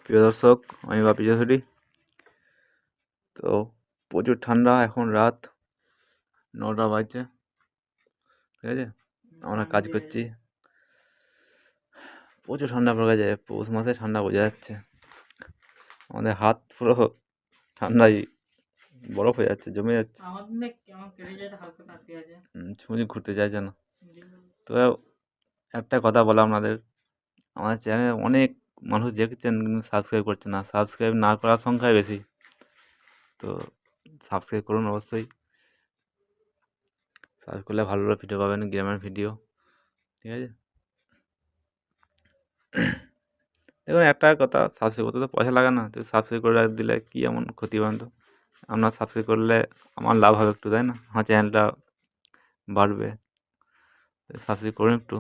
প্রিয় দর্শক, আমি বাপি যশোরী। তো প্রচুর ঠান্ডা, এখন রাত 9টা বাজছে, ঠিক আছে। আমরা কাজ করছি, প্রচুর ঠান্ডা পড়ে যায়। পৌষ মাসে ঠান্ডা বোঝা যাচ্ছে, আমাদের হাত পুরো ঠান্ডায় বরফ হয়ে যাচ্ছে, জমে যাচ্ছে। ছুঁচি ঘুরতে চাইছে না। তো একটা কথা বলা আপনাদের, আমার চ্যানেলে অনেক মানুষ দেখছেন কিন্তু সাবস্ক্রাইব করছে না। সাবস্ক্রাইব না করার সংখ্যাই বেশি। তো সাবস্ক্রাইব করুন অবশ্যই। সার্চ করলে ভালো ভালো ভিডিও পাবেন, গেমের ভিডিও, ঠিক আছে। দেখুন, একটা কথা, সাবস্ক্রাইব করতে তো পয়সা লাগে না। তো সাবস্ক্রাইব করে দিলে কী এমন ক্ষতি বলেন তো? আপনার সাবস্ক্রাইব করলে আমার লাভ হবে একটু, তাই না? আমার চ্যানেলটা বাড়বে। সাবস্ক্রাইব করুন একটু।